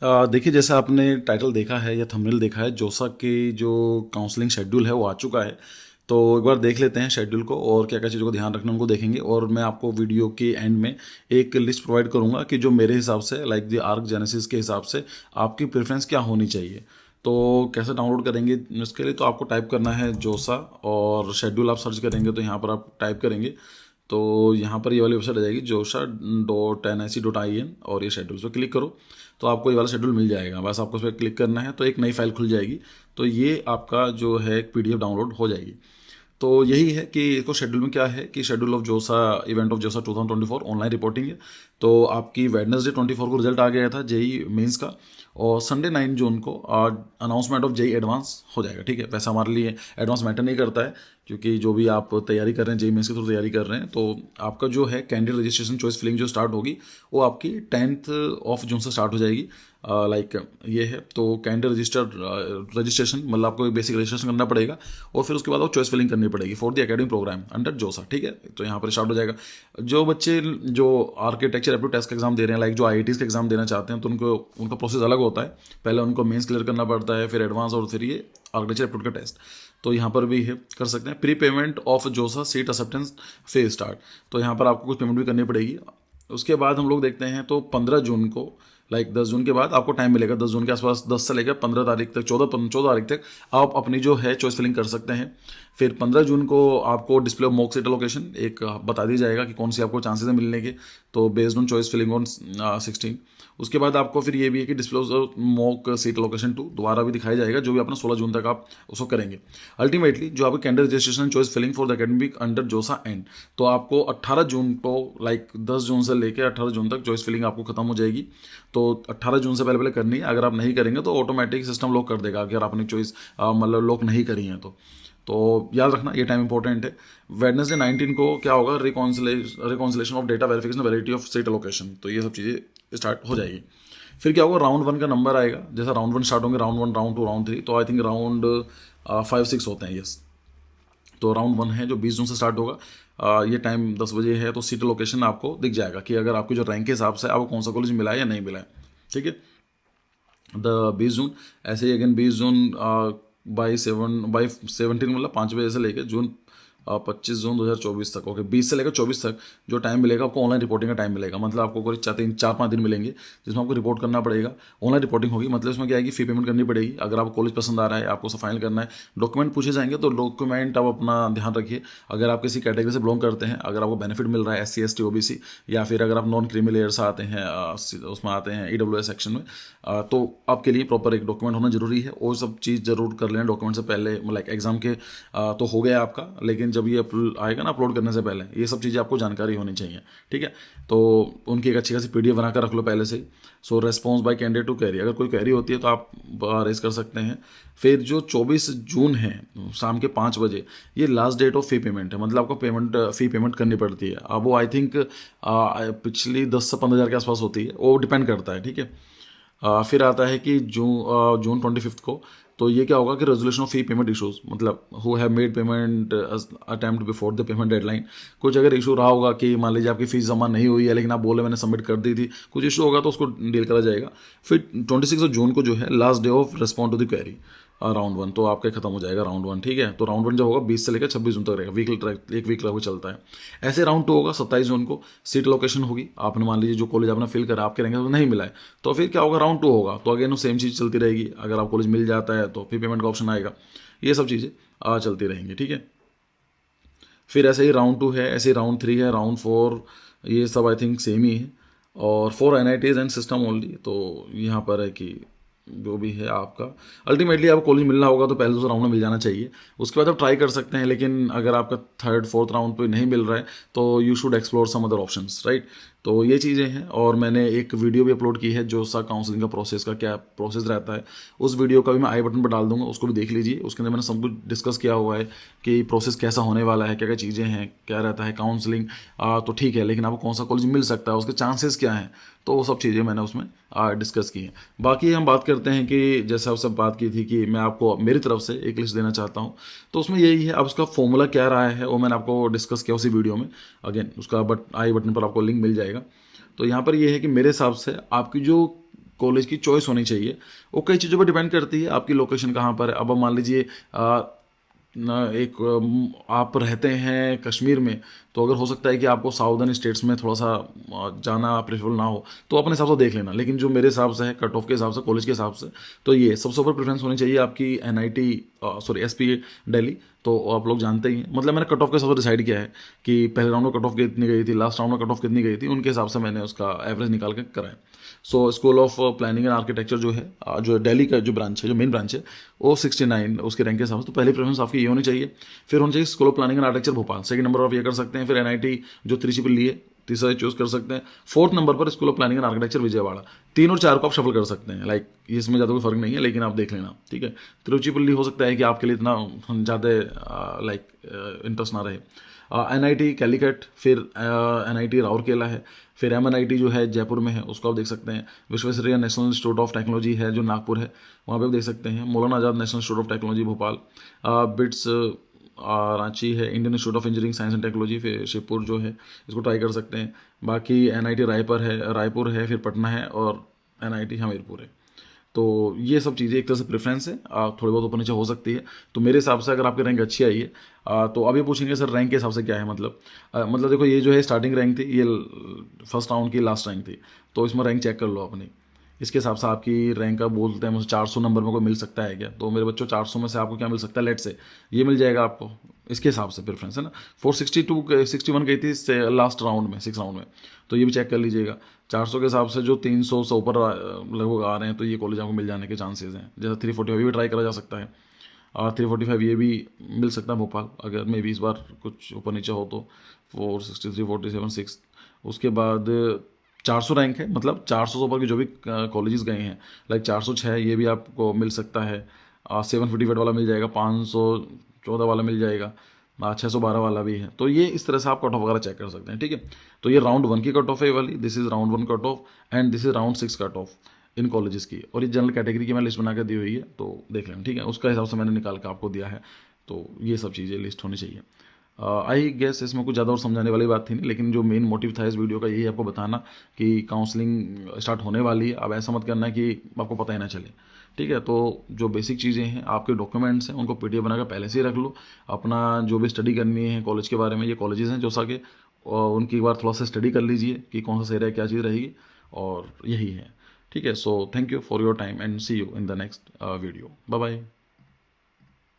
देखिए, जैसा आपने टाइटल देखा है या थंबनेल देखा है, जोसा की जो काउंसलिंग शेड्यूल है वो आ चुका है। तो एक बार देख लेते हैं शेड्यूल को और क्या क्या चीज़ों को ध्यान रखना है उनको देखेंगे, और मैं आपको वीडियो के एंड में एक लिस्ट प्रोवाइड करूंगा कि जो मेरे हिसाब से लाइक द आर्क जेनेसिस के हिसाब से आपकी प्रेफरेंस क्या होनी चाहिए। तो कैसे डाउनलोड करेंगे इसके लिए, तो आपको टाइप करना है जोसा, और शेड्यूल आप सर्च करेंगे तो यहाँ पर आप टाइप करेंगे तो यहाँ पर ये वाली वेबसाइट आ जाएगी josa.nic.in, और ये शेड्यूल्स पे क्लिक करो तो आपको ये वाला शेड्यूल मिल जाएगा। बस आपको उस पर क्लिक करना है तो एक नई फाइल खुल जाएगी। तो ये आपका जो है एक पीडीएफ डाउनलोड हो जाएगी। तो यही है कि इसको शेड्यूल में क्या है कि शेड्यूल ऑफ जोसा, इवेंट ऑफ जोसा 2024 ऑनलाइन रिपोर्टिंग है। तो आपकी वेडनेसडे 24 को रिजल्ट आ गया था जेई मेंस का, और संडे 9 जून को अनाउंसमेंट ऑफ जेई एडवांस हो जाएगा। ठीक है, वैसे हमारे लिए एडवांस मैटर नहीं करता है, क्योंकि जो भी आप तैयारी कर रहे हैं जेई मेंस के थ्रू तैयारी कर रहे हैं, तो आपका जो है कैंडिडेट रजिस्ट्रेशन चॉइस फिलिंग जो स्टार्ट होगी वो आपकी 10th ऑफ जून से स्टार्ट हो जाएगी। लाइक ये है, तो कैंडिडेट रजिस्ट्रेशन मतलब आपको एक बेसिक रजिस्ट्रेशन करना पड़ेगा, और फिर उसके बाद आपको चॉइस फिलिंग करनी पड़ेगी for the academic program under JoSAA. ठीक है, तो यहाँ पर स्टार्ट हो जाएगा। जो बच्चे जो आर्किटेक्चर एप्टीट्यूड टेस्ट का एग्जाम दे रहे हैं, लाइक जो आईआईटीज का एग्जाम देना चाहते हैं, तो उनको उनका प्रोसेस अलग होता है। पहले उनको मेंस क्लियर करना पड़ता है, फिर एडवांस, और फिर ये आर्किटेक्चर एप्टीट्यूड का टेस्ट। तो यहाँ पर भी है, कर सकते हैं। प्री पेमेंट ऑफ जोसा सीट एक्सेप्टेंस फेज स्टार्ट, तो यहाँ पर आपको कुछ पेमेंट भी करनी पड़ेगी। उसके बाद हम लोग देखते हैं तो 15 जून को, लाइक 10 जून के बाद आपको टाइम मिलेगा। 10 जून के आसपास, 10 से लेकर 15 तारीख तक, 14 तारीख तक आप अपनी जो है चॉइस फिलिंग कर सकते हैं। फिर 15 जून को आपको display of mock seat location एक बता दी जाएगा कि कौन सी आपको चांसेस है मिलने के, तो based on choice filling on 16। उसके बाद आपको फिर ये भी है कि display of mock seat location 2 दोबारा भी दिखाया जाएगा, जो भी अपना 16 जून तक आप उसको करेंगे। अल्टीमेटली जो आपकी candidate registration choice filling for the academic under JoSAA end, तो आपको 18 जून को, लाइक 10 जून से लेकर 18 जून तक चॉइस फिलिंग आपको खत्म हो जाएगी। तो 18 जून से पहले पहले करनी है। अगर आप नहीं करेंगे तो ऑटोमेटिक सिस्टम लॉक कर देगा, अगर आपने चॉइस मतलब लॉक नहीं करी है तो याद रखना ये टाइम इंपॉर्टेंट है। वेडनेसडे 19 को क्या होगा, reconciliation of data verification validity of seat location, तो ये सब चीज़ें स्टार्ट हो जाएगी। फिर क्या होगा, राउंड 1 का नंबर आएगा। जैसा राउंड 1 स्टार्ट होंगे, राउंड 1, राउंड 2, राउंड 3, तो आई थिंक राउंड 5-6 होते हैं, यस। तो राउंड 1 है जो 20 जून से स्टार्ट होगा। ये टाइम 10 बजे है। तो सीट लोकेशन आपको दिख जाएगा कि अगर आपकी जो रैंक के हिसाब से आपको कौन सा कॉलेज मिला है या नहीं मिला है। ठीक है, द 20 जून, ऐसे ही अगेन 20 जून बाई 17, मतलब 5 बजे से लेकर जून 25 जून 2024 तक। ओके, 20 से लेकर 24 तक जो टाइम मिलेगा आपको, ऑनलाइन रिपोर्टिंग का टाइम मिलेगा। मतलब आपको कोई 4-5 दिन मिलेंगे जिसमें आपको रिपोर्ट करना पड़ेगा। ऑनलाइन रिपोर्टिंग होगी, मतलब इसमें क्या है कि फी पेमेंट करनी पड़ेगी। अगर आपको कॉलेज पसंद आ रहा है, आपको उसे फाइनल करना है, डॉक्यूमेंट पूछे जाएंगे, तो डॉक्यूमेंट आप अपना ध्यान रखिए। अगर आप किसी कैटेगरी से बिलोंग करते हैं, अगर आपको बेनिफिट मिल रहा है SC ST OBC, या फिर अगर आप नॉन क्रीमी लेयर से आते हैं, उसमें आते हैं EWS सेक्शन में, तो आपके लिए प्रॉपर एक डॉक्यूमेंट होना जरूरी है। और सब चीज़ जरूर कर लेना डॉक्यूमेंट से पहले, लाइक एग्जाम के तो हो गया आपका, लेकिन जब ये आएगा ना अपलोड करने से पहले, ये सब चीज़ें आपको जानकारी होनी चाहिए। ठीक है, तो उनकी एक अच्छी खासी PDF बनाकर रख लो पहले से ही। So response by candidate to query, अगर कोई क्वेरी होती है तो आप रेज कर सकते हैं। फिर जो 24 जून है शाम के 5 बजे, ये last date of fee payment है। मतलब आपको फी पेमेंट करनी पड़ती है। अब वो आई थिंक पिछली 10 से 15 हज़ार के आसपास होती है, वो डिपेंड करता है। ठीक है, फिर आता है कि जून 25 को, तो ये क्या होगा कि resolution of fee payment issues, मतलब who have made payment attempt before the payment deadline. कुछ अगर इशू रहा होगा कि मान लीजिए आपकी फीस जमा नहीं हुई है, लेकिन आप बोले मैंने सबमिट कर दी थी, कुछ इशू होगा तो उसको डील करा जाएगा। फिर 26 जून को जो है last day of respond to the query round 1, तो आपका खत्म हो जाएगा राउंड 1। ठीक है, तो राउंड 1 जो होगा 20 से लेकर 26 जून तक रहेगा, एक वीक लगभग चलता है। ऐसे राउंड 2 होगा 27 जून को, सीट लोकेशन होगी। आपने मान लीजिए जो कॉलेज आपने फिल करा, आपके रहेंगे तो नहीं मिला है, तो फिर क्या होगा, राउंड 2 होगा। तो अगेन वो सेम चीज़ चलती रहेगी। अगर आप कॉलेज मिल जाता है तो फिर पेमेंट का ऑप्शन आएगा। ये सब चीज़ें चलती रहेंगी। ठीक है, फिर ऐसे ही राउंड 2 है, ऐसे ही राउंड 3 है, राउंड 4, ये सब आई थिंक सेम ही है। और for NITs and system only, तो यहाँ पर है कि जो भी है आपका, अल्टीमेटली आपको कॉलेज मिलना होगा तो पहले दूसरा राउंड में मिल जाना चाहिए। उसके बाद आप ट्राई कर सकते हैं, लेकिन अगर आपका 3rd 4th राउंड पे नहीं मिल रहा है तो you should explore some other options, right. तो ये चीज़ें हैं। और मैंने एक वीडियो भी अपलोड की है जोसा काउंसलिंग का प्रोसेस का क्या प्रोसेस रहता है। उस वीडियो का भी मैं आई बटन पर डाल दूंगा, उसको भी देख लीजिए। उसके अंदर मैंने सब कुछ डिस्कस किया हुआ है कि प्रोसेस कैसा होने वाला है, क्या क्या चीज़ें हैं, क्या रहता है काउंसलिंग। तो ठीक है, लेकिन आपको कौन सा कॉलेज मिल सकता है, उसके चांसेस क्या हैं, तो वो सब चीज़ें मैंने उसमें डिस्कस की हैं। बाकी हम बात करते हैं कि जैसा उससे बात की थी कि मैं आपको मेरी तरफ से एक लिस्ट देना चाहता हूँ, तो उसमें यही है। अब उसका फॉर्मूला क्या रहा है वो मैंने आपको डिस्कस किया उसी वीडियो में। अगेन उसका आई बटन पर आपको लिंक मिल जाएगा। तो यहाँ पर ये है कि मेरे हिसाब से आपकी जो कॉलेज की चॉइस होनी चाहिए। वो कई चीज़ों पर डिपेंड करती है, आपकी लोकेशन कहाँ पर है। अब मान लीजिए आप रहते हैं कश्मीर में, तो अगर हो सकता है कि आपको साउदर्न स्टेट्स में थोड़ा सा जाना प्रेफरेबल ना हो, तो अपने हिसाब से देख लेना। लेकिन जो मेरे हिसाब से है, कट ऑफ के हिसाब से, कॉलेज के हिसाब से, तो ये सबसे ऊपर प्रेफरेंस होनी चाहिए आपकी NIT SP दिल्ली। तो आप लोग जानते ही हैं, मतलब मैंने कट ऑफ के हिसाब से डिसाइड किया है कि पहले राउंड में कट ऑफ कितनी गई थी, लास्ट राउंड में कट ऑफ कितनी गई थी, उनके हिसाब से मैंने उसका एवरेज निकाल के करा है। So school of planning and architecture जो है, जो दिल्ली का जो ब्रांच है, जो मेन ब्रांच है, वो 69 उसके रैंक के हिसाब से। तो पहली प्रेफरेंस आपकी ये होनी चाहिए। फिर होनी चाहिए school of planning and architecture Bhopal, second number आप ये कर सकते हैं। फिर NIT जो 3 लिए, तीसरा चूज कर सकते हैं। फोर्थ नंबर पर school of planning and architecture Vijayawada. 3 और 4 को आप शफल कर सकते हैं, लाइक इसमें ज़्यादा कोई फर्क नहीं है, लेकिन आप देख लेना, ठीक है। तिरुचिपल्ली हो सकता है कि आपके लिए इतना ज़्यादा लाइक इंटरेस्ट ना रहे। NIT कैलीकट, फिर NIT राउरकेला है, फिर MNIT जो है जयपुर में है, उसको आप देख सकते हैं। Visvesvaraya national institute of technology है जो नागपुर है, वहाँ पे आप देख सकते हैं। Maulana Azad national institute of technology Bhopal. BITS Ranchi है, Indian institute of engineering science and technology, फिर शिवपुर जो है, इसको ट्राई कर सकते हैं। बाकी NIT रायपुर है, फिर पटना है, और NIT हमीरपुर है। तो ये सब चीज़ें एक तरह से प्रेफरेंस है, थोड़ी बहुत ऊपर नीचे हो सकती है। तो मेरे हिसाब से अगर आपकी रैंक अच्छी आई है, तो अब ये पूछेंगे सर रैंक के हिसाब से क्या है, मतलब देखो, ये जो है स्टार्टिंग रैंक थी, ये फर्स्ट राउंड की लास्ट रैंक थी, तो इसमें रैंक चेक कर लो अपनी। इसके हिसाब से आपकी रैंक का बोलते हैं मुझे 400 नंबर में कोई मिल सकता है क्या, तो मेरे बच्चों 400 में से आपको क्या मिल सकता है, लेट से ये मिल जाएगा आपको। इसके हिसाब से प्रेफरेंस है ना। 462 61 गई थी लास्ट राउंड में, 6 राउंड में, तो ये भी चेक कर लीजिएगा। 400 के हिसाब से जो 300 से ऊपर लगभग आ रहे हैं, तो ये कॉलेज आपको मिल जाने के चांसेस हैं। जैसे 345 भी ट्राई करा जा सकता है, और 345 ये भी मिल सकता है भोपाल, अगर मे भी इस बार कुछ ऊपर नीचे हो तो। 463 47 6, उसके बाद 400 रैंक है, मतलब 400 से ऊपर के जो भी कॉलेजेस गए हैं, लाइक 406 ये भी आपको मिल सकता है। 758 वाला मिल जाएगा, 514 वाला मिल जाएगा, 612 वाला भी है। तो ये इस तरह से आप कट ऑफ वगैरह चेक कर सकते हैं, ठीक है। तो ये राउंड 1 की कट ऑफ है वाली, this is round 1 cut off, and this is round 6 cut off in colleges की। और ये जनरल कैटेगरी की मैं लिस्ट बना के दी हुई है, तो देख लेना, ठीक है। उसका हिसाब से मैंने निकाल के आपको दिया है। तो ये सब चीज़ें लिस्ट होनी चाहिए। आई गेस इसमें कुछ ज़्यादा और समझाने वाली बात थी नहीं, लेकिन जो मेन मोटिव था इस वीडियो का यही आपको बताना कि काउंसलिंग स्टार्ट होने वाली है। अब ऐसा मत करना कि आपको पता ही ना चले, ठीक है। तो जो बेसिक चीज़ें हैं, आपके डॉक्यूमेंट्स हैं, उनको PDF बनाकर पहले से ही रख लो। अपना जो भी स्टडी करनी है कॉलेज के बारे में, ये कॉलेजेस हैं जो सा के, उनकी एक बार थोड़ा सा स्टडी कर लीजिए कि कौन सा सही रहेगा, क्या चीज़ रहेगी, और यही है, ठीक है। So thank you for your time and see you in the next video. Bye bye.